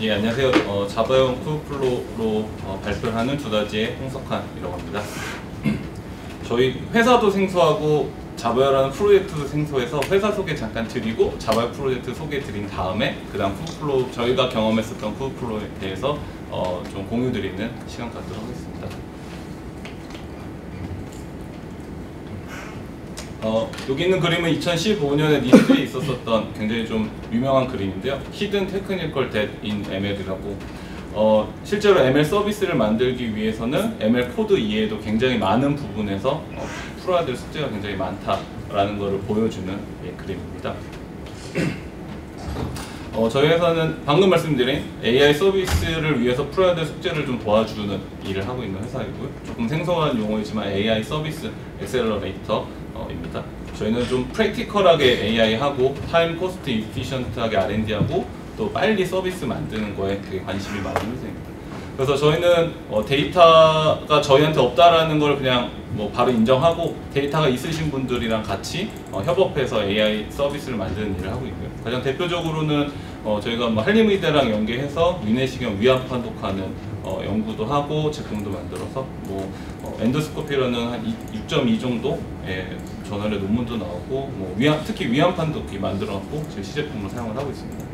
예, 안녕하세요. 자바용 쿠브플로로 발표하는 두다지의 홍석환이라고 합니다. 저희 회사도 생소하고 자바요라는 프로젝트도 생소해서 회사 소개 잠깐 드리고 자바요 프로젝트 소개 드린 다음에 그 다음 쿠브플로 저희가 경험했었던 쿠브플로에 대해서 좀 공유 드리는 시간 갖도록 하겠습니다. 여기 있는 그림은 2015년에 니스에 있었었던 굉장히 좀 유명한 그림인데요. Hidden Technical Debt in ML이라고 실제로 ML 서비스를 만들기 위해서는 ML 코드 이외에도 굉장히 많은 부분에서 풀어야 될 숙제가 굉장히 많다라는 것을 보여주는 그림입니다. 저희 회사는 방금 말씀드린 AI 서비스를 위해서 풀어야 될 숙제를 좀 도와주는 일을 하고 있는 회사이고요. 조금 생소한 용어이지만 AI 서비스 엑셀러레이터입니다. 저희는 좀 프랙티컬하게 AI 하고 타임 코스트 이피션트하게 R&D 하고 또 빨리 서비스 만드는 거에 되게 관심이 많은 회사입니다. 그래서 저희는 데이터가 저희한테 없다라는 걸 그냥 바로 인정하고 데이터가 있으신 분들이랑 같이 협업해서 AI 서비스를 만드는 일을 하고 있고요. 가장 대표적으로는 저희가 한림의대랑 연계해서 위내시경 위암 판독하는 연구도 하고 제품도 만들어서 엔도스코피라는 한 6.2 정도의 저널의 논문도 나오고 특히 위암 판독기 만들어갖고 지금 시제품으로 사용을 하고 있습니다.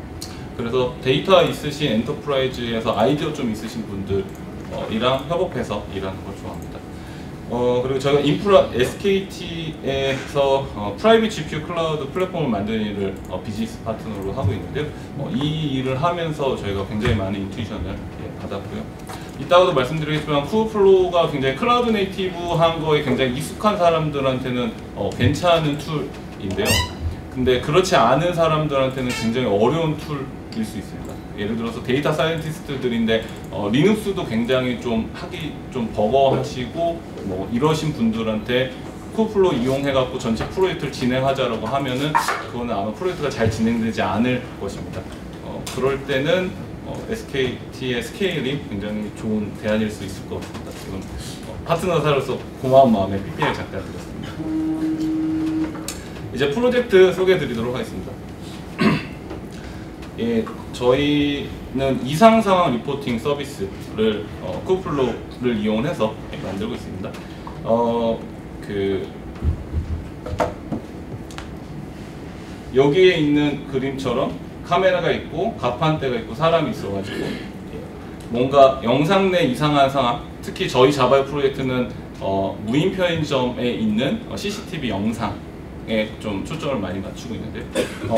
그래서 데이터 있으신 엔터프라이즈에서 아이디어 좀 있으신 분들이랑 협업해서 일하는 걸 좋아합니다. 그리고 저희가 인프라 SKT에서 프라이빗 GPU 클라우드 플랫폼을 만드는 일을 비즈니스 파트너로 하고 있는데요. 이 일을 하면서 저희가 굉장히 많은 인투이션을 받았고요. 이따가도 말씀드리겠지만 쿠브플로우가 굉장히 클라우드 네이티브한 거에 굉장히 익숙한 사람들한테는 괜찮은 툴인데요. 근데 그렇지 않은 사람들한테는 굉장히 어려운 툴일 수 있습니다. 예를 들어서 데이터 사이언티스트들인데 리눅스도 굉장히 좀 하기 좀 버거워하시고 이러신 분들한테 쿠브플로우 이용해갖고 전체 프로젝트를 진행하자라고 하면은 그거는 아마 프로젝트가 잘 진행되지 않을 것입니다. 그럴 때는 SKT의 스케일이 굉장히 좋은 대안일 수 있을 것 같습니다. 지금 파트너사로서 고마운 마음에 PPL 잠깐 드렸습니다. 이제 프로젝트 소개해 드리도록 하겠습니다. 예, 저희는 이상 상황 리포팅 서비스를 쿠브플로우를 이용해서 만들고 있습니다. 여기에 있는 그림처럼 카메라가 있고 가판대가 있고 사람이 있어가지고 뭔가 영상 내 이상한 상황, 특히 저희 자바요 프로젝트는 무인 편의점에 있는 CCTV 영상에 좀 초점을 많이 맞추고 있는데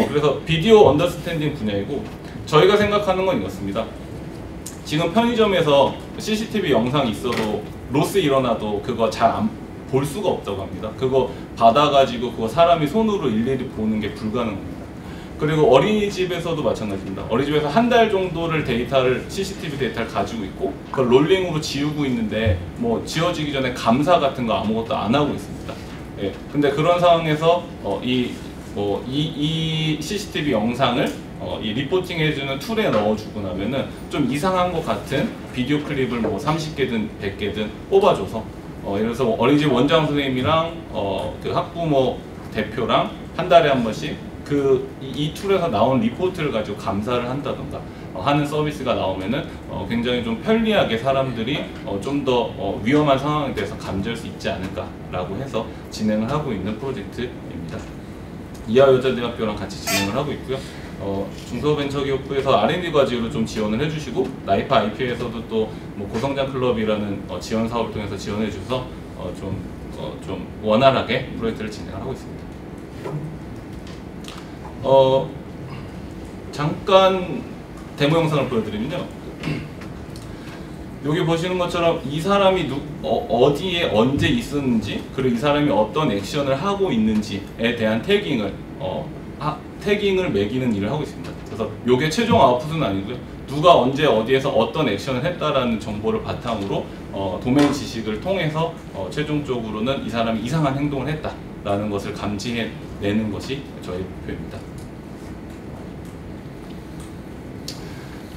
그래서 비디오 언더스탠딩 분야이고 저희가 생각하는 건 이렇습니다. 지금 편의점에서 CCTV 영상이 있어도 로스 일어나도 그거 잘 볼 수가 없다고 합니다. 그거 받아가지고 그거 사람이 손으로 일일이 보는 게 불가능합니다. 그리고 어린이집에서도 마찬가지입니다. 어린이집에서 한 달 정도를 CCTV 데이터를 가지고 있고 그걸 롤링으로 지우고 있는데 지워지기 전에 감사 같은 거 아무것도 안 하고 있습니다. 예, 근데 그런 상황에서 이 CCTV 영상을 이 리포팅 해주는 툴에 넣어주고 나면은 좀 이상한 것 같은 비디오 클립을 30개든 100개든 뽑아줘서 예를 들어서 어린이집 원장 선생님이랑 그 학부모 대표랑 한 달에 한 번씩 이 툴에서 나온 리포트를 가지고 감사를 한다던가 하는 서비스가 나오면은 굉장히 좀 편리하게 사람들이 좀 더 위험한 상황에 대해서 감지할 수 있지 않을까라고 해서 진행을 하고 있는 프로젝트입니다. 이하여자대학교랑 같이 진행을 하고 있고요. 중소벤처기업부에서 R&D 과제로 좀 지원을 해주시고 나이파 IP에서도 또 고성장 클럽이라는 지원 사업을 통해서 지원해 주셔서 좀 원활하게 프로젝트를 진행하고 있습니다. 잠깐 데모 영상을 보여드리면요. 여기 보시는 것처럼 이 사람이 어디에 언제 있었는지 그리고 이 사람이 어떤 액션을 하고 있는지에 대한 태깅을 매기는 일을 하고 있습니다. 그래서 이게 최종 아웃풋은 아니고요. 누가 언제 어디에서 어떤 액션을 했다라는 정보를 바탕으로 도메인 지식을 통해서 최종적으로는 이 사람이 이상한 행동을 했다라는 것을 감지해내는 것이 저희 목표입니다.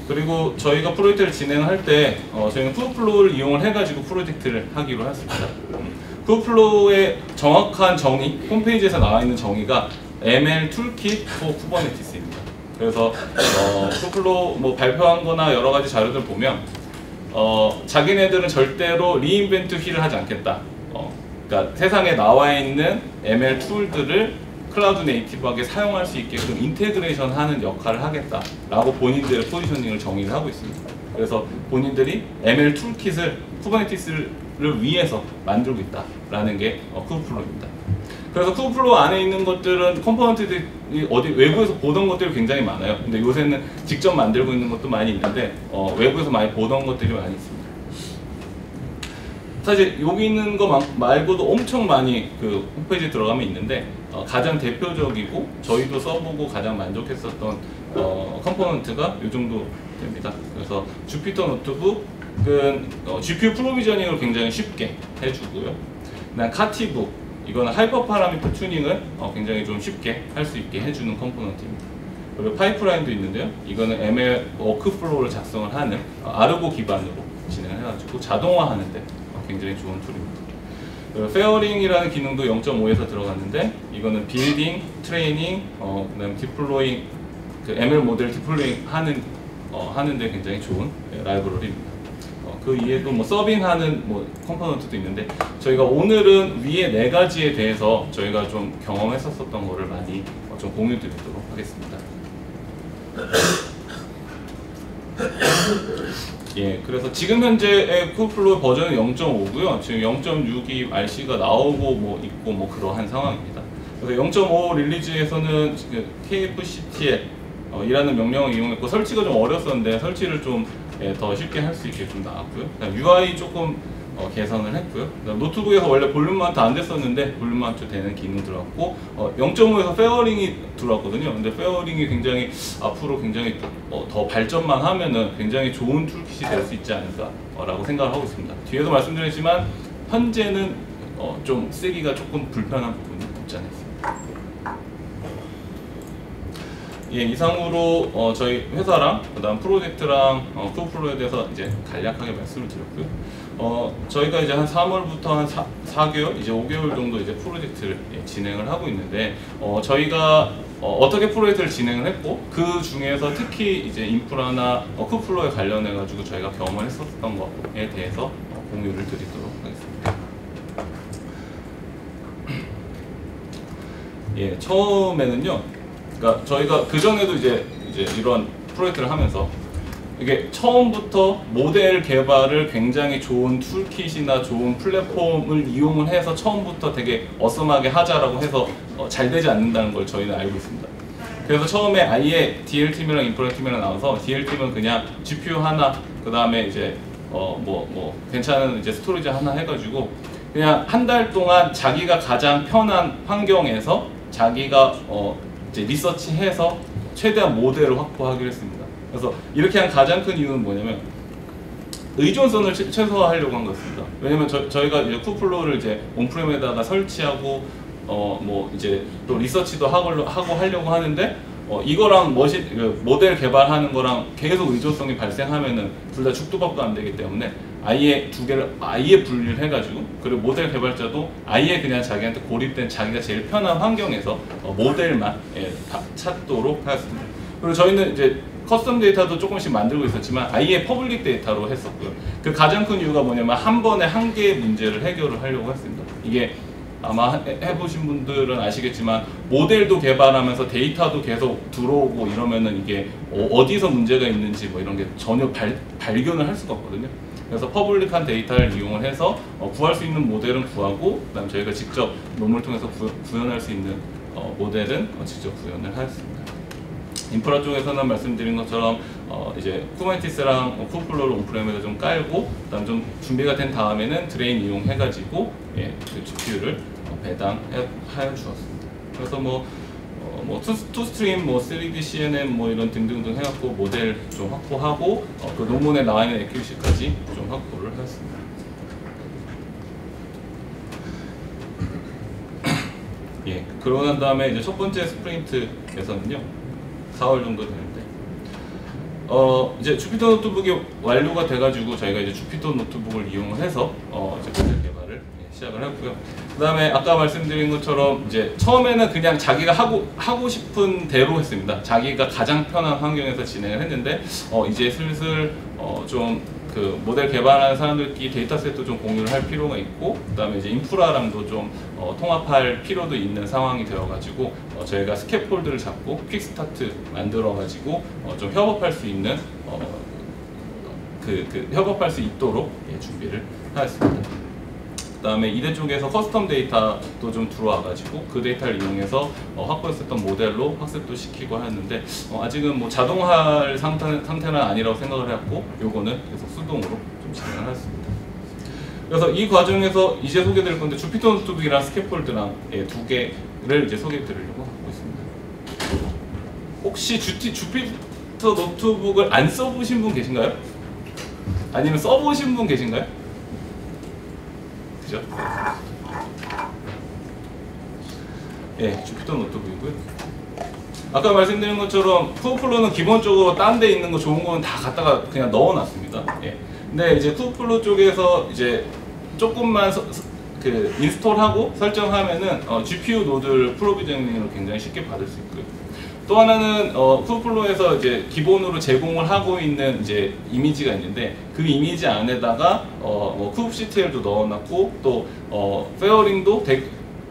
그리고 저희가 프로젝트를 진행할 때 저희는 쿠브플로우를 이용을 해가지고 프로젝트를 하기로 했습니다. 쿠브플로우의 정확한 정의, 홈페이지에서 나와 있는 정의가 ML 툴킷 for Kubernetes입니다. 그래서 쿠플로 뭐 발표한 거나 여러 가지 자료들 보면 자기네들은 절대로 리인벤트 휠을 하지 않겠다. 그러니까 세상에 나와 있는 ML 툴들을 클라우드 네이티브하게 사용할 수 있게끔 인테그레이션 하는 역할을 하겠다라고 본인들의 포지셔닝을 정의를 하고 있습니다. 그래서 본인들이 ML 툴킷을 쿠버네티스를 위해서 만들고 있다라는 게 쿠버플로우입니다. 그래서 쿠버플로우 안에 있는 것들은 컴포넌트들이 어디 외부에서 보던 것들이 굉장히 많아요. 근데 요새는 직접 만들고 있는 것도 많이 있는데 외부에서 많이 보던 것들이 많이 있습니다. 사실 여기 있는 거 말고도 엄청 많이 그 홈페이지 들어가면 있는데 가장 대표적이고 저희도 써보고 가장 만족했었던 컴포넌트가 이 정도 됩니다. 그래서 주피터 노트북은 GPU 프로비저닝을 굉장히 쉽게 해주고요. 그다음 카티북, 이거는 하이퍼 파라미터 튜닝을 굉장히 좀 쉽게 할 수 있게 해주는 컴포넌트입니다. 그리고 파이프라인도 있는데요. 이거는 ML 워크플로우를 작성을 하는 아르고 기반으로 진행을 해가지고 자동화하는데 굉장히 좋은 툴입니다. 페어링이라는 기능도 0.5에서 들어갔는데 이거는 빌딩, 트레이닝, 그다음에 디플로잉, 그 ML 모델 디플로잉 하는데 굉장히 좋은 라이브러리입니다. 그 이외에도 뭐 서빙하는 뭐 컴포넌트도 있는데 저희가 오늘은 위에 4가지에 대해서 저희가 좀 경험했었던 거를 많이 좀 공유드리도록 하겠습니다. 예, 그래서 지금 현재의 쿠버플로우 버전은 0.5고요. 지금 0.6이 RC가 나오고 뭐 있고 뭐 그러한 상황입니다. 그래서 0.5 릴리즈에서는 KFCTL 이라는 명령을 이용했고 설치가 좀 어렸었는데 설치를 좀 더 쉽게 할 수 있게 좀 나왔고요. UI 조금 개선을 했고요. 노트북에서 원래 볼륨 마운트 안 됐었는데 볼륨 마운트 되는 기능 들어갔고 0.5에서 페어링이 들어왔거든요. 근데 페어링이 굉장히 앞으로 굉장히 더 발전만 하면은 굉장히 좋은 툴킷이 될 수 있지 않을까라고 생각을 하고 있습니다. 뒤에도 말씀드렸지만 현재는 좀 쓰기가 조금 불편한 부분이 없지 않아 있습니다. 예, 이상으로 저희 회사랑 그다음 프로젝트랑 쿠버플로우에 대해서 이제 간략하게 말씀을 드렸고요. 저희가 이제 한 3월부터 한 4개월, 이제 5개월 정도 이제 프로젝트를 진행을 하고 있는데 저희가 어떻게 프로젝트를 진행을 했고 그 중에서 특히 이제 인프라나 쿠버플로우에 관련해 가지고 저희가 경험을 했었던 것에 대해서 공유를 드리도록 하겠습니다. 예, 처음에는요. 그러니까 저희가 그 전에도 이제 이런 프로젝트를 하면서 이게 처음부터 모델 개발을 굉장히 좋은 툴킷이나 좋은 플랫폼을 이용을 해서 처음부터 되게 어썸하게 하자라고 해서 잘 되지 않는다는 걸 저희는 알고 있습니다. 그래서 처음에 아예 DL팀이랑 인프라팀이랑 나와서 DL팀은 그냥 GPU 하나, 그 다음에 이제 괜찮은 이제 스토리지 하나 해가지고 그냥 한 달 동안 자기가 가장 편한 환경에서 자기가 이제 리서치해서 최대한 모델을 확보하기로 했습니다. 그래서 이렇게 한 가장 큰 이유는 뭐냐면 의존성을 최소화하려고 한 것입니다. 왜냐면 저희가 이제 쿠버플로우를 이제 온프렘에다가 설치하고 뭐 이제 또 리서치도 하고 하려고 하는데 이거랑 모델 개발하는 거랑 계속 의존성이 발생하면은 둘 다 죽도 밥도 안 되기 때문에 아예 두 개를 아예 분리를 해가지고 그리고 모델 개발자도 아예 그냥 자기한테 고립된 자기가 제일 편한 환경에서 모델만 찾도록 하였습니다. 그리고 저희는 이제 커스텀 데이터도 조금씩 만들고 있었지만 아예 퍼블릭 데이터로 했었고요. 그 가장 큰 이유가 뭐냐면 한 번에 한 개의 문제를 해결을 하려고 했습니다. 이게 아마 해보신 분들은 아시겠지만 모델도 개발하면서 데이터도 계속 들어오고 이러면은 이게 어디서 문제가 있는지 뭐 이런 게 전혀 발견을 할 수가 없거든요. 그래서 퍼블릭한 데이터를 이용을 해서 구할 수 있는 모델은 구하고 그다음 저희가 직접 논문을 통해서 구현할 수 있는 모델은 직접 구현을 하였습니다. 인프라 쪽에서는 말씀드린 것처럼 이제 쿠버네티스랑 쿠버플로우를 온프렘에다 좀 깔고 그다음 좀 준비가 된 다음에는 드레인 이용해가지고 그 GPU를 배당하여 주었습니다. 그래서 투스트림, 3D CNN 이런 등등등 해갖고 모델 좀 확보하고 그 논문에 나와 있는 액큐리시까지 좀 확보를 했습니다. 예, 그러고 난 다음에 이제 첫 번째 스프린트에서는요 4월 정도 되는데 이제 주피터 노트북이 완료가 돼가지고 저희가 이제 주피터 노트북을 이용을 해서 이제 모델 개발을 시작을 했고요. 그다음에 아까 말씀드린 것처럼 이제 처음에는 그냥 자기가 하고 싶은 대로 했습니다. 자기가 가장 편한 환경에서 진행을 했는데 이제 슬슬 좀 그 모델 개발하는 사람들끼리 데이터셋도 좀 공유를 할 필요가 있고, 그다음에 이제 인프라랑도 좀 통합할 필요도 있는 상황이 되어가지고 저희가 스캐폴드를 잡고 퀵스타트 만들어가지고 좀 협업할 수 있는 협업할 수 있도록 준비를 하였습니다. 그다음에 이대 쪽에서 커스텀 데이터도 좀 들어와가지고 그 데이터를 이용해서 확보했었던 모델로 학습도 시키고 하는데 아직은 뭐 자동화할 상태는 아니라고 생각을 해왔고, 요거는 계속 수동으로 좀 진행을 했습니다. 그래서 이 과정에서 이제 소개드릴 건데 주피터 노트북이랑 스캐폴드랑 두 개를 이제 소개드리려고 하고 있습니다. 혹시 주피터 노트북을 안 써보신 분 계신가요? 아니면 써보신 분 계신가요? 그죠? 예, 주피터 노트북이고요. 아까 말씀드린 것처럼 쿠버플로는 기본적으로 딴 데 있는 거 좋은 거는 다 갖다가 그냥 넣어놨습니다. 예. 근데 이제 쿠버플로 쪽에서 이제 조금만 그 인스톨하고 설정하면은 GPU 노드를 프로비저닝으로 굉장히 쉽게 받을 수 있고요. 또 하나는 쿠버플로에서 이제 기본으로 제공을 하고 있는 이제 이미지가 있는데, 그 이미지 안에다가 kubectl도 넣어놨고, 또 페어링도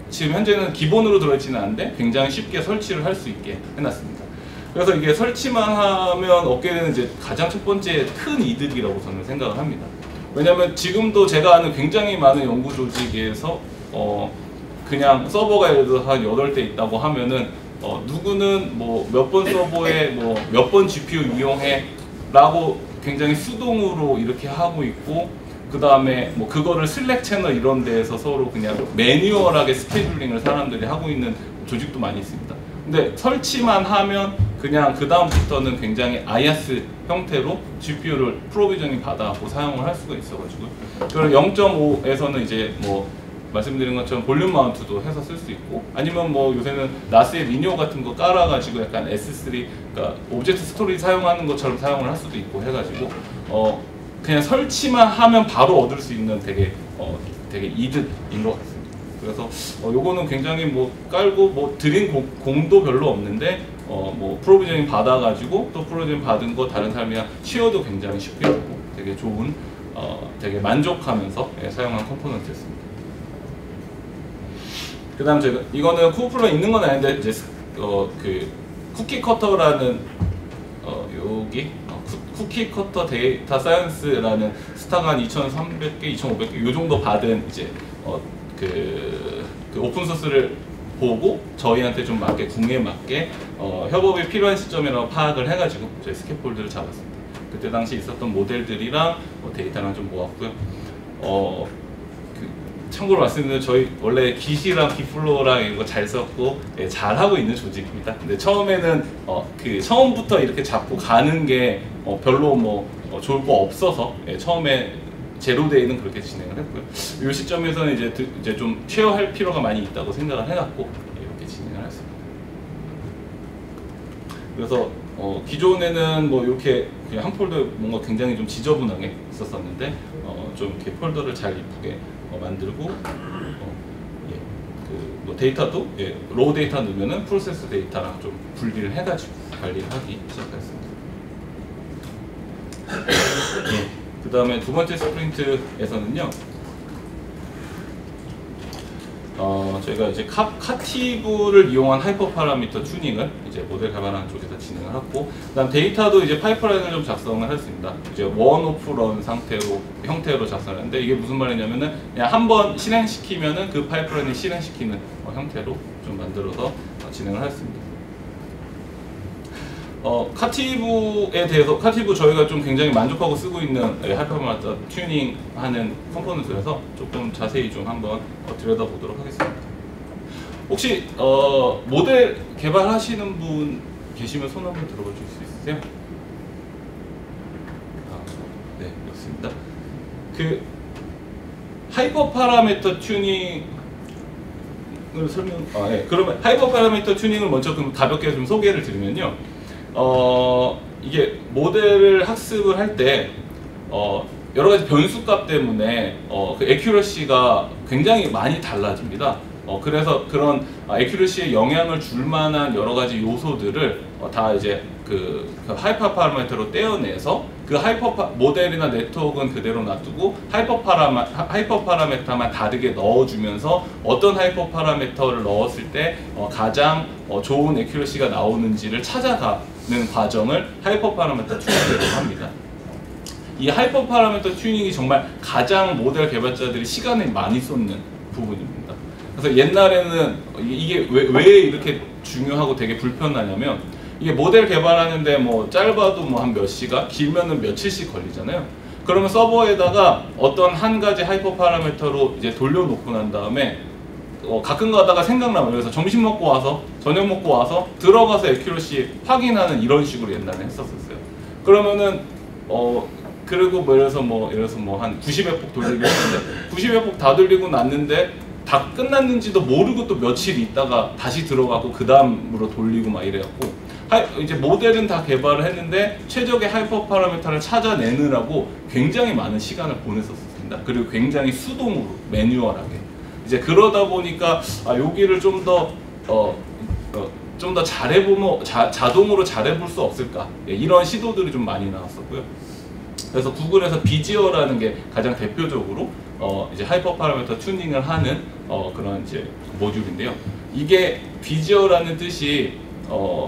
지금 현재는 기본으로 들어있지는 않은데 굉장히 쉽게 설치를 할 수 있게 해놨습니다. 그래서 이게 설치만 하면 얻게 되는 이제 가장 첫 번째 큰 이득이라고 저는 생각을 합니다. 왜냐하면 지금도 제가 아는 굉장히 많은 연구 조직에서 그냥 서버가 예를 들어서 한 8대 있다고 하면은 누구는 뭐 몇 번 서버에 뭐 몇 번 GPU 이용해 라고 굉장히 수동으로 이렇게 하고 있고, 그 다음에 뭐 그거를 슬랙 채널 이런 데에서 서로 그냥 매뉴얼하게 스케줄링을 사람들이 하고 있는 조직도 많이 있습니다. 근데 설치만 하면 그냥 그 다음부터는 굉장히 IaaS 형태로 GPU를 프로비저닝 받아갖고 사용을 할 수가 있어가지고, 그리고 0.5에서는 이제 뭐 말씀드린 것처럼 볼륨 마운트도 해서 쓸 수 있고, 아니면 뭐 요새는 나스의 미니오 같은 거 깔아가지고 약간 S3, 그러니까 오브젝트 스토리지 사용하는 것처럼 사용을 할 수도 있고 해가지고 그냥 설치만 하면 바로 얻을 수 있는 되게 이득인 것 같습니다. 그래서 요거는 굉장히 뭐 깔고 뭐 드린 공도 별로 없는데 뭐 프로비저닝 받아가지고 또 프로비저닝 받은 거 다른 사람이랑 쉬어도 굉장히 쉽게 하고 되게 좋은 되게 만족하면서 사용한 컴포넌트였습니다. 그 다음 제가 이거는 쿠버플로에 있는 건 아닌데 이제 그 쿠키 커터라는 여기 쿠키 커터 데이터 사이언스라는 스타가 한 2,300개, 2,500개 요 정도 받은 이제 그 오픈 소스를 보고 저희한테 좀 맞게 국내에 맞게 협업이 필요한 시점이라고 파악을 해가지고 저희 스캐폴드를 잡았습니다. 그때 당시 있었던 모델들이랑 데이터랑 좀 모았고요. 참고로 말씀드리면 저희 원래 깃이랑 깃플로우랑 이런 거 잘 썼고 잘 하고 있는 조직입니다. 근데 처음에는 처음부터 이렇게 잡고 가는 게 별로 뭐 좋을 거 없어서 처음에 제로데이는 그렇게 진행을 했고요. 이 시점에서는 이제 좀 쉐어할 필요가 많이 있다고 생각을 해갖고 이렇게 진행을 했습니다. 그래서 기존에는 뭐 이렇게 그냥 한 폴더에 뭔가 굉장히 좀 지저분하게 있었었는데 좀 이렇게 폴더를 잘 이쁘게 만들고 뭐 데이터도 로우 데이터 넣으면은 프로세스 데이터랑 좀 분리를 해가지고 관리를 하기 시작했습니다. 그 다음에 두 번째 스프린트에서는요, 저희가 이제 카티브를 이용한 하이퍼 파라미터 튜닝을 이제 모델 개발하는 쪽에서 진행을 하고, 그다음 데이터도 이제 파이프라인을 좀 작성을 했습니다. 이제 원오프 런 형태로 작성했는데, 이게 무슨 말이냐면은 그냥 한번 실행시키면은 그 파이프라인을 실행시키는 형태로 좀 만들어서 진행을 했습니다. 카티브에 대해서, 카티브 저희가 좀 굉장히 만족하고 쓰고 있는 하이퍼마다 튜닝하는 컴포넌트라서 조금 자세히 좀 한번 들여다보도록 하겠습니다. 혹시 모델 개발하시는 분 계시면 손 한번 들어볼 수 있으세요? 네, 그렇습니다. 그 하이퍼 파라미터 튜닝을 그러면 하이퍼 파라미터 튜닝을 먼저 좀 가볍게 좀 소개를 드리면요. 이게 모델을 학습을 할 때 여러 가지 변수값 때문에 그 애큐러시가 굉장히 많이 달라집니다. 그래서 그런 애큐러시에 영향을 줄 만한 여러 가지 요소들을 다 이제 그 하이퍼 파라미터로 떼어내서 그 모델이나 네트워크는 그대로 놔두고 하이퍼 파라미터만 다르게 넣어주면서 어떤 하이퍼 파라미터를 넣었을 때 가장 좋은 애큐러시가 나오는지를 찾아가는 과정을 하이퍼 파라미터 튜닝이라고 합니다. 이 하이퍼 파라미터 튜닝이 정말 가장 모델 개발자들이 시간을 많이 쏟는 부분입니다. 그래서 옛날에는 이게 왜 이렇게 중요하고 되게 불편하냐면, 이게 모델 개발하는데 뭐 짧아도 뭐 한 몇 시간, 길면은 며칠씩 걸리잖아요. 그러면 서버에다가 어떤 한 가지 하이퍼 파라미터로 이제 돌려놓고 난 다음에 가끔 가다가 생각나면, 그래서 점심 먹고 와서 저녁 먹고 와서 들어가서 애큐러시 확인하는 이런 식으로 옛날에 했었어요. 그러면은 그리고 예를 들어서 뭐 한 90회 폭 돌리고 했는데 90회 폭 다 돌리고 났는데 다 끝났는지도 모르고 또 며칠 있다가 다시 들어가고 그 다음으로 돌리고 막 이래갖고, 이제 모델은 다 개발을 했는데 최적의 하이퍼 파라미터를 찾아내느라고 굉장히 많은 시간을 보냈었습니다. 그리고 굉장히 수동으로 매뉴얼하게 이제 그러다 보니까 여기를 좀 더 잘해보면 자동으로 잘해볼 수 없을까, 이런 시도들이 좀 많이 나왔었고요. 그래서 구글에서 비지어라는 게 가장 대표적으로 이제 하이퍼 파라미터 튜닝을 하는 그런 이제 모듈인데요. 이게 비지어라는 뜻이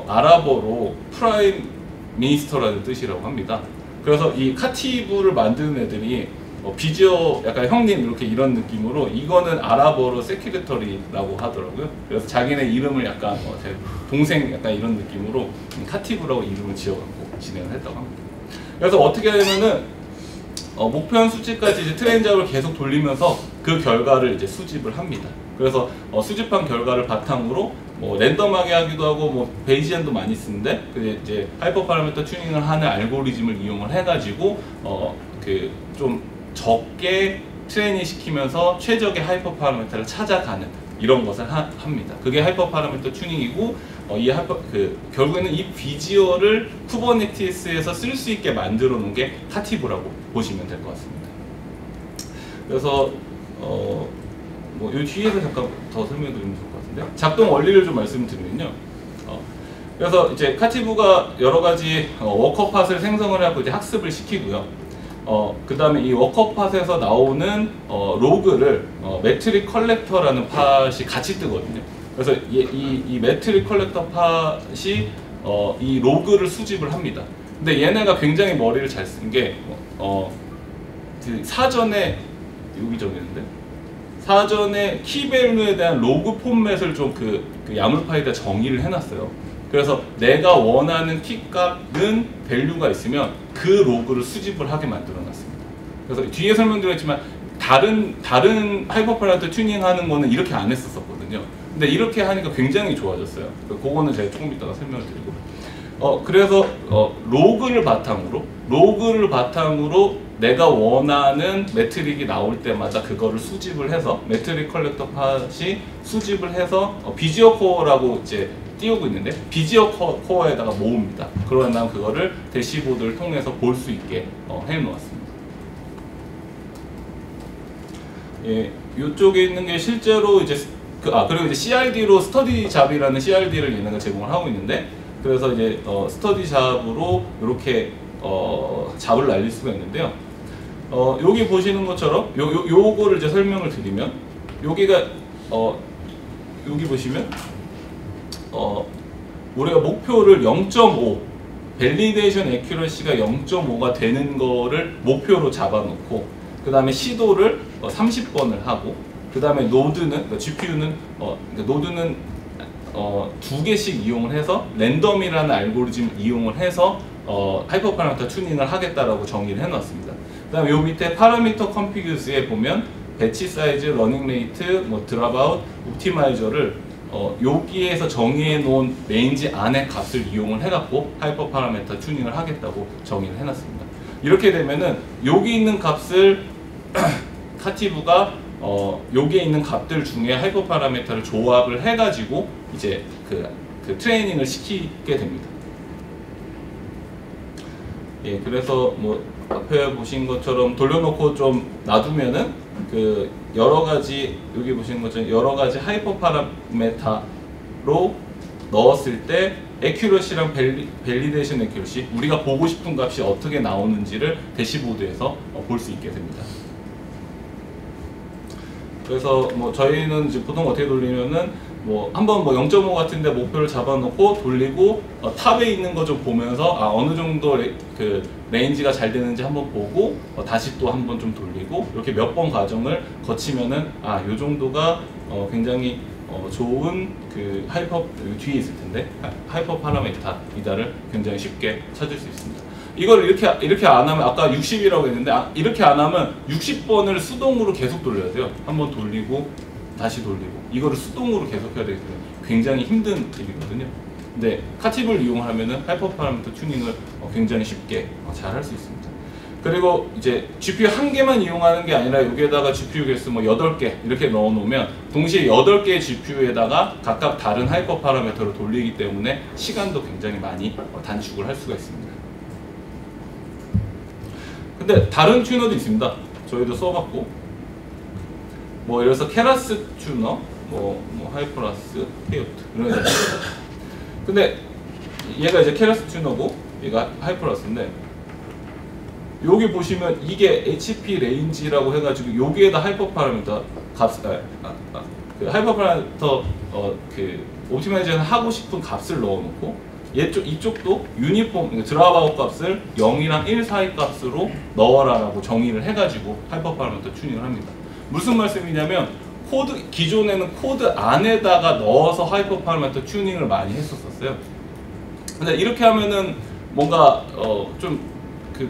아랍어로 프라임 미니스터라는 뜻이라고 합니다. 그래서 이 카티브를 만드는 애들이 비지어 약간 형님 이렇게 이런 느낌으로, 이거는 아랍어로 세큐리터리라고 하더라고요. 그래서 자기네 이름을 약간 제 동생 약간 이런 느낌으로 카티브라고 이름을 지어갖고 진행을 했다고 합니다. 그래서 어떻게 되면은 목표한 수치까지 이제 트레인 잡을 계속 돌리면서 그 결과를 이제 수집을 합니다. 그래서 수집한 결과를 바탕으로 뭐 랜덤하게 하기도 하고 뭐 베이지안도 많이 쓰는데, 그 이제 하이퍼 파라미터 튜닝을 하는 알고리즘을 이용을 해가지고 그 좀 적게 트레이닝 시키면서 최적의 하이퍼 파라미터를 찾아가는 이런 것을 합니다. 그게 하이퍼 파라미터 튜닝이고, 결국에는 이 비지어를 쿠버네티스에서 쓸 수 있게 만들어 놓은 게 카티브라고 보시면 될 것 같습니다. 그래서 뭐 이 뒤에서 잠깐 더 설명드리면 좋을 것 같은데, 작동 원리를 좀 말씀드리면요. 그래서 이제 카티브가 여러 가지 워커팟을 생성을 하고 이제 학습을 시키고요. 그 다음에 이 워커팟에서 나오는 로그를 매트릭 컬렉터라는 팟이 같이 뜨거든요. 그래서 이 매트릭 컬렉터 팟이 이 로그를 수집을 합니다. 근데 얘네가 굉장히 머리를 잘 쓴 게 그 사전에 여기 적였는데, 사전에 키밸류에 대한 로그 포맷을 좀 그 야물 파일에다 정의를 해놨어요. 그래서 내가 원하는 키 값은 밸류가 있으면 그 로그를 수집을 하게 만들어놨습니다. 그래서 뒤에 설명드렸지만 다른 하이퍼 파라미터 튜닝하는 거는 이렇게 안 했었거든요. 근데 이렇게 하니까 굉장히 좋아졌어요. 그거는 제가 조금 이따가 설명을 드리고, 그래서 로그를 바탕으로 내가 원하는 매트릭이 나올 때마다 그거를 수집을 해서, 매트릭 컬렉터 팟이 수집을 해서 비지어 코어라고 이제 띄우고 있는데, 비지어 코어에다가 모읍니다. 그러면 난 그거를 대시보드를 통해서 볼 수 있게 해놓았습니다. 예, 이쪽에 있는 게 실제로 이제 그리고 이제 CRD로 스터디 잡이라는 CRD를 얘네가 제공을 하고 있는데, 그래서 이제 스터디 잡으로 이렇게 잡을 날릴 수가 있는데요. 여기 보시는 것처럼 요거를 이제 설명을 드리면, 여기가 여기 보시면 우리가 목표를 0.5 밸리데이션 애큐러시가 0.5가 되는 거를 목표로 잡아놓고, 그 다음에 시도를 30번을 하고, 그 다음에 노드는, 그러니까 GPU는 노드는 2개씩 이용을 해서 랜덤이라는 알고리즘을 이용을 해서 하이퍼 파라미터 튜닝을 하겠다라고 정의를 해놨습니다. 그 다음에 요 밑에 파라미터 컴피규스에 보면 배치 사이즈, 러닝 레이트, 뭐 드랍아웃, 옵티마이저를 여기에서 정의해 놓은 레인지 안의 값을 이용을 해갖고 하이퍼 파라미터 튜닝을 하겠다고 정의를 해놨습니다. 이렇게 되면은 여기 있는 값을 카티브가 여기에 있는 값들 중에 하이퍼 파라미터를 조합을 해가지고 이제 그 트레이닝을 시키게 됩니다. 예, 그래서 뭐 앞에 보신 것처럼 돌려놓고 좀 놔두면은 그 여러 가지 여기 보시는 것처럼 여러 가지 하이퍼 파라메타로 넣었을 때 에큐러시랑 밸리데이션 에큐러시, 우리가 보고 싶은 값이 어떻게 나오는지를 대시보드에서 볼 수 있게 됩니다. 그래서 뭐 저희는 이제 보통 어떻게 돌리면은 뭐 한번 뭐 0.5 같은데 목표를 잡아놓고 돌리고 탑에 있는 거 좀 보면서 어느 정도 그 레인지가 잘 되는지 한번 보고 다시 또 한번 좀 돌리고 이렇게 몇 번 과정을 거치면은 요 정도가 굉장히 좋은 그 하이퍼, 뒤에 있을 텐데 하이퍼 파라메타이다를 굉장히 쉽게 찾을 수 있습니다. 이걸 이렇게 안 하면, 아까 60이라고 했는데 이렇게 안 하면 60번을 수동으로 계속 돌려야 돼요. 한번 돌리고 다시 돌리고 이거를 수동으로 계속 해야 되기 때문에 굉장히 힘든 일이거든요. 근데 카팁을 이용하면은 하이퍼 파라미터 튜닝을 굉장히 쉽게 잘 할 수 있습니다. 그리고 이제 GPU 한 개만 이용하는 게 아니라 여기에다가 GPU 개수 뭐 8개 이렇게 넣어 놓으면 동시에 8개의 GPU에다가 각각 다른 하이퍼 파라미터를 돌리기 때문에 시간도 굉장히 많이 단축을 할 수가 있습니다. 근데 다른 튜너도 있습니다. 저희도 써봤고, 뭐 예를 들어서 케라스 튜너, 뭐 하이퍼라스, 케이오트 이런 애들. 근데 얘가 이제 케라스 튜너고 얘가 하이퍼라스인데, 여기 보시면 이게 HP 레인지라고 해가지고 여기에다 하이퍼 파라미터 값, 그 하이퍼 파라미터 그 옵티마이제이션 하고 싶은 값을 넣어놓고, 이쪽도 유니폼 드랍아웃 값을 0이랑 1 사이 값으로 넣어라라고 정의를 해가지고 하이퍼 파라미터 튜닝을 합니다. 무슨 말씀이냐면 기존에는 코드 안에다가 넣어서 하이퍼 파라미터 튜닝을 많이 했었어요. 근데 이렇게 하면은 뭔가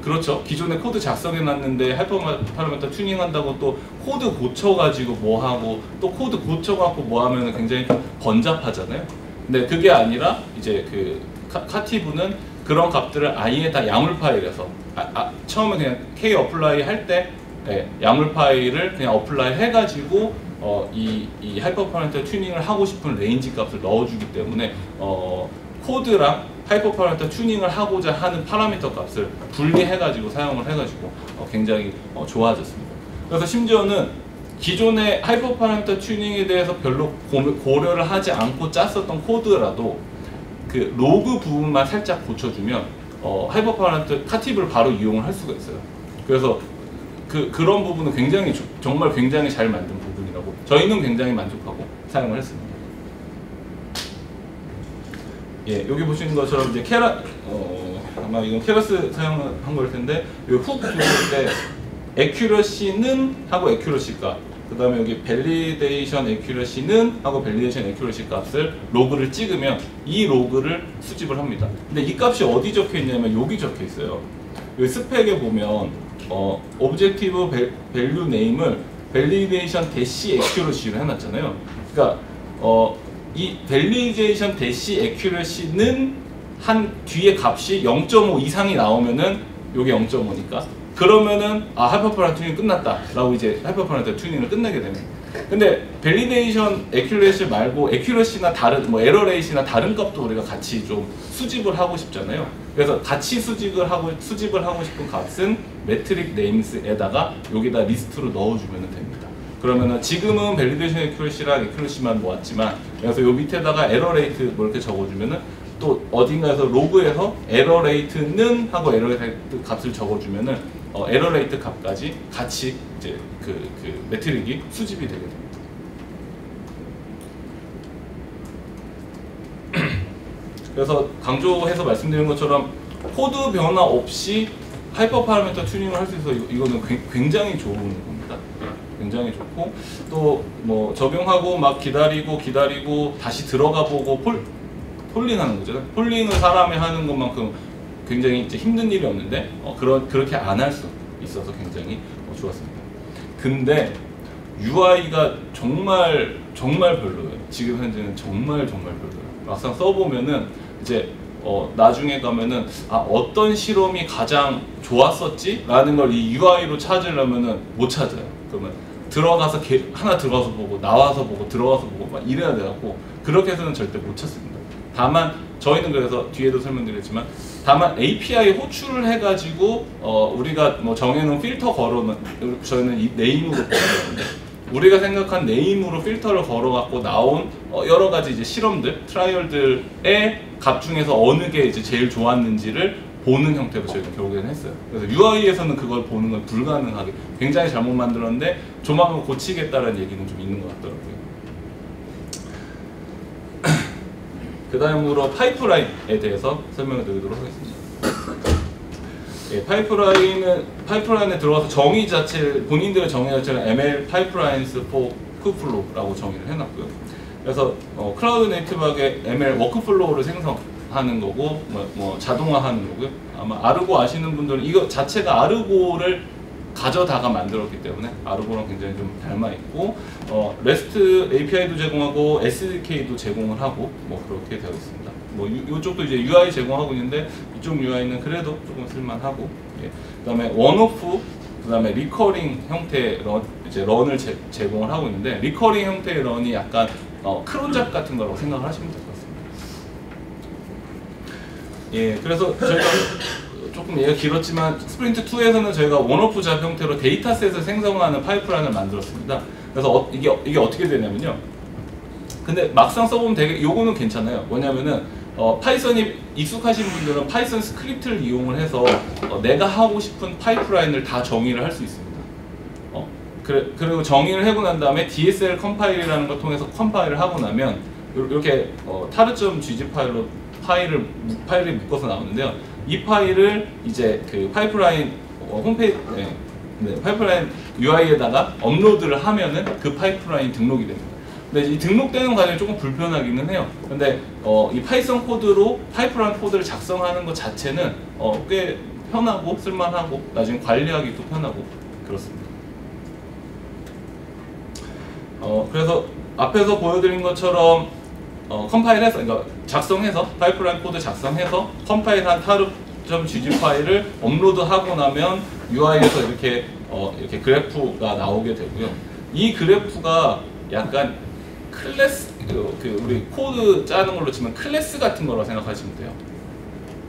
그렇죠. 기존에 코드 작성해 놨는데 하이퍼 파라미터 튜닝 한다고 또 코드 고쳐가지고 뭐 하고 또 코드 고쳐갖고 뭐 하면 굉장히 좀 번잡하잖아요. 근데 그게 아니라 이제 그 카티브는 그런 값들을 아예 다 야물 파일에서 처음에 그냥 K 어플라이 할 때 야물 파일을 그냥 어플라이 해가지고 이 하이퍼 파라미터 튜닝을 하고 싶은 레인지 값을 넣어주기 때문에 코드랑 하이퍼 파라미터 튜닝을 하고자 하는 파라미터 값을 분리해가지고 사용을 해가지고 굉장히 좋아졌습니다. 그래서 심지어는 기존의 하이퍼 파라미터 튜닝에 대해서 별로 고려를 하지 않고 짰었던 코드라도 그 로그 부분만 살짝 고쳐주면 하이퍼 파라미터 카티브를 바로 이용을 할 수가 있어요. 그래서 그런 부분은 굉장히 정말 굉장히 잘 만든 부분이라고 저희는 굉장히 만족하고 사용을 했습니다. 예, 여기 보시는 것처럼 이제 아마 이건 케라스 사용한 걸 텐데 여기 훅 들어올 때 에큐러시는 하고 에큐러시가, 그 다음에 여기 밸리데이션 에큐러시는 하고 밸리데이션 에큐러시 값을 로그를 찍으면 이 로그를 수집을 합니다. 근데 이 값이 어디 적혀 있냐면 여기 적혀 있어요. 여기 스펙에 보면 오브젝티브 밸류 네임을 밸리데이션 대시 에큐러시로 해놨잖아요. 그러니까 이 밸리데이션 대시 에큐러시는 한 뒤에 값이 0.5 이상이 나오면은 요게 0.5니까 그러면은 하이퍼 파라미터 튜닝 끝났다 라고 이제 하이퍼 파라미터 튜닝을 끝내게 되는. 근데 밸리데이션 에큐러시 말고 에큐러시나 다른 뭐 에러 레이트나 다른 값도 우리가 같이 좀 수집을 하고 싶잖아요. 그래서 같이 수집을 하고 싶은 값은 메트릭 네임스에다가 여기다 리스트로 넣어주면 됩니다. 그러면은 지금은 밸리데이션 에큐러시랑 에큐러시만 모았지만, 그래서 요 밑에다가 에러 레이트 뭐 이렇게 적어주면은 또 어딘가에서 로그에서 에러 레이트는 하고 에러 레이트 값을 적어주면은 에러 레이트 값까지 같이 이제 그 매트릭이 수집이 되게 됩니다. 그래서 강조해서 말씀드린 것처럼 코드 변화 없이 하이퍼 파라미터 튜닝을 할 수 있어서 이거는 굉장히 좋은 겁니다. 굉장히 좋고, 또 뭐 적용하고 막 기다리고 다시 들어가 보고 폴링하는 거죠. 폴링을 사람이 하는 것만큼 굉장히 이제 힘든 일이 없는데 그렇게 안 할 수 있어서 굉장히 좋았습니다. 근데 UI가 정말 별로예요. 지금 현재는 정말 별로예요. 막상 써보면은 이제 나중에 가면은 어떤 실험이 가장 좋았었지? 라는 걸 이 UI로 찾으려면은 못 찾아요. 그러면 들어가서 하나 들어가서 보고 나와서 보고 들어가서 보고 막 이래야 돼갖고 그렇게 해서는 절대 못 찾습니다. 다만 저희는 그래서 뒤에도 설명드렸지만 다만 API 호출을 해가지고 우리가 뭐 정해놓은 필터 걸어는 저희는 이 네임으로 보내는데 우리가 생각한 네임으로 필터를 걸어갖고 나온 여러 가지 이제 실험들, 트라이얼들의 값 중에서 어느 게 이제 제일 좋았는지를 보는 형태로 저희가 결국에는 했어요. 그래서 UI에서는 그걸 보는 건 불가능하게 굉장히 잘못 만들었는데 조만간 고치겠다는 얘기는 좀 있는 것 같더라고요. 그 다음으로 파이프라인에 대해서 설명을 드리도록 하겠습니다. 예, 파이프라인에 들어가서 정의 자체를, 본인들의 정의 자체를 ML Pipelines for Workflow라고 정의를 해놨고요. 그래서 클라우드 네이티브하게 ML 워크플로우를 생성하는 거고, 자동화하는 거고요. 아마 아르고 아시는 분들은 이거 자체가 아르고를 가져다가 만들었기 때문에 아르고랑 굉장히 좀 닮아 있고, REST API도 제공하고 SDK도 제공을 하고 그렇게 되어 있습니다. 이쪽도 이제 UI 제공하고 있는데 이쪽 UI는 그래도 조금 쓸만하고, 예. 그다음에 원오프, 그다음에 리커링 형태의 런을 제공을 하고 있는데, 리커링 형태의 런이 약간 크론 잡 같은 거라고 생각을 하시면 될 것 같습니다. 예, 그래서 저희가 조금 얘기가 길었지만 스프린트 2에서는 저희가 원오프 잡 형태로 데이터셋을 생성하는 파이프라인을 만들었습니다. 그래서 이게 어떻게 되냐면요. 근데 막상 써보면 되게 요거는 괜찮아요. 뭐냐면은 파이썬이 익숙하신 분들은 파이썬 스크립트를 이용을 해서 내가 하고 싶은 파이프라인을 다 정의를 할 수 있습니다. 그리고 정의를 하고 난 다음에 DSL 컴파일이라는 걸 통해서 컴파일을 하고 나면 이렇게 tar.gz 파일을 묶어서 나오는데요. 이 파일을 이제 그 파이프라인 홈페이지, 파이프라인 UI에다가 업로드를 하면은 그 파이프라인 등록이 됩니다. 근데 이 등록되는 과정이 조금 불편하기는 해요. 근데 이 파이썬 코드로 파이프라인 코드를 작성하는 것 자체는 꽤 편하고 쓸만하고 나중에 관리하기도 편하고 그렇습니다. 그래서 앞에서 보여드린 것처럼 컴파일해서, 그러니까 작성해서 파이프라인 코드 작성해서 컴파일한 tar.gz 파일을 업로드하고 나면 UI에서 이렇게 그래프가 나오게 되고요. 이 그래프가 약간 클래스, 우리 코드 짜는 걸로 치면 클래스 같은 거라고 생각하시면 돼요.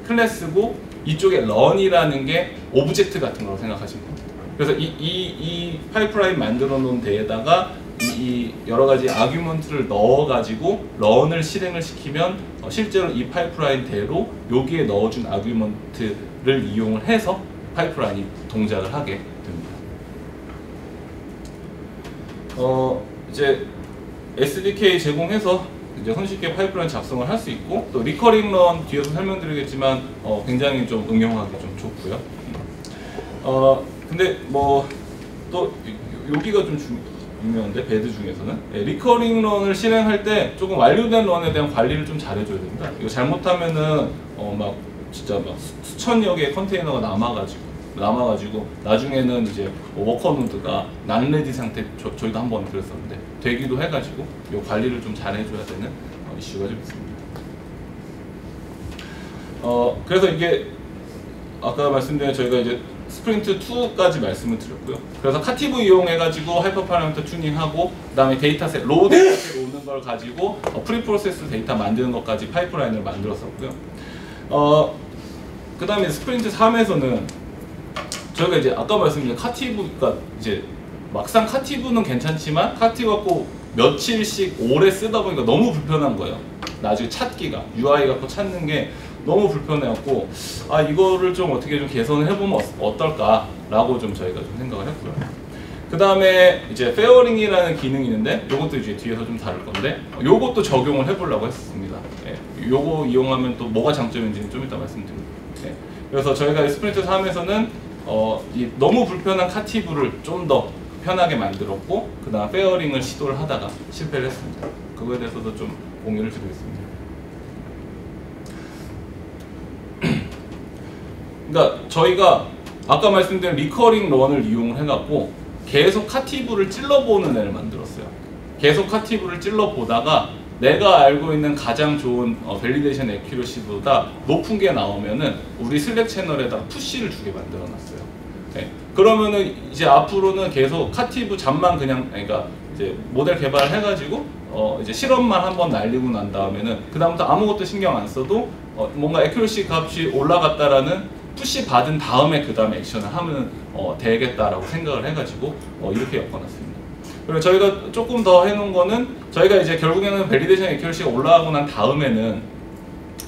클래스고 이쪽에 런이라는 게 오브젝트 같은 거라고 생각하시면 돼요. 그래서 이 파이프라인 만들어 놓은 데에다가 이 여러 가지 아규먼트를 넣어 가지고 런을 실행을 시키면 실제로 이 파이프라인대로 여기에 넣어준 아규먼트를 이용을 해서 파이프라인이 동작을 하게 됩니다. 이제 SDK 제공해서 이제 손쉽게 파이프라인 작성을 할 수 있고, 또 리커링 런 뒤에서 설명드리겠지만 굉장히 좀 응용하기 좀 좋고요. 근데 또 여기가 좀 유명한데, 배드 중에서는 리커링 런을 실행할 때 조금 완료된 런에 대한 관리를 좀 잘해줘야 됩니다. 이거 잘못하면은 진짜 수천여 개의 컨테이너가 남아가지고 나중에는 이제 워커 노드가 난레디 상태, 저희도 한번 그랬었는데 되기도 해가지고 이 관리를 좀 잘해줘야 되는 이슈가 좀 있습니다. 그래서 이게 아까 말씀드린 저희가 이제 스프린트 2까지 말씀을 드렸고요. 그래서 카티브 이용해가지고 하이퍼 파라미터 튜닝하고, 그 다음에 데이터셋, 로우 데이터셋 오는 걸 가지고 프리프로세스 데이터 만드는 것까지 파이프라인을 만들었었고요. 그 다음에 스프린트 3에서는 저희가 이제 아까 말씀드린 카티브가 이제 막상 카티브는 괜찮지만 카티브 갖고 며칠씩 오래 쓰다 보니까 너무 불편한 거예요. 나중에 찾기가, UI 갖고 찾는 게 너무 불편해갖고 이거를 좀 어떻게 좀 개선을 해보면 어떨까라고 좀 저희가 좀 생각을 했고요. 그 다음에 이제 페어링이라는 기능이 있는데 요것도 이제 뒤에서 좀 다룰 건데 요것도 적용을 해보려고 했습니다. 요거 이용하면 또 뭐가 장점인지는 좀 이따 말씀드립니다. 그래서 저희가 스프린트 3에서는 너무 불편한 카티브를 좀 더 편하게 만들었고, 그 다음 페어링을 시도를 하다가 실패를 했습니다. 그거에 대해서도 좀 공유를 드리겠습니다. 그러니까 저희가 아까 말씀드린 리커링 런을 이용을 해갖고 계속 카티브를 찔러보는 애를 만들었어요. 계속 카티브를 찔러보다가 내가 알고 있는 가장 좋은 밸리데이션 애큐러시보다 높은 게 나오면은 우리 슬랙 채널에다 푸시를 주게 만들어놨어요. 그러면은 이제 앞으로는 계속 카티브 잡만 그러니까 이제 모델 개발해가지고 이제 실험만 한번 날리고 난 다음에는 그 다음부터 아무것도 신경 안 써도 뭔가 애큐러시 값이 올라갔다라는 푸시 받은 다음에 그 다음에 액션을 하면 되겠다라고 생각을 해가지고 이렇게 엮어놨습니다. 그리고 저희가 조금 더 해놓은 거는 저희가 이제 결국에는 밸리데이션 애큐러시가 올라가고 난 다음에는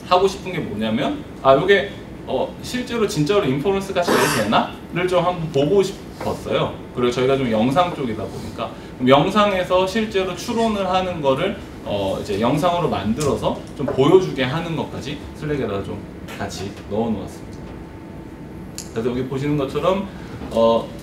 하고 싶은 게 뭐냐면 이게 실제로 진짜로 인퍼런스가 잘 되나?를 좀 한번 보고 싶었어요. 그리고 저희가 좀 영상 쪽이다 보니까 영상에서 실제로 추론을 하는 거를 이제 영상으로 만들어서 좀 보여주게 하는 것까지 슬랙에다가 좀 같이 넣어 놓았습니다. 그래서 여기 보시는 것처럼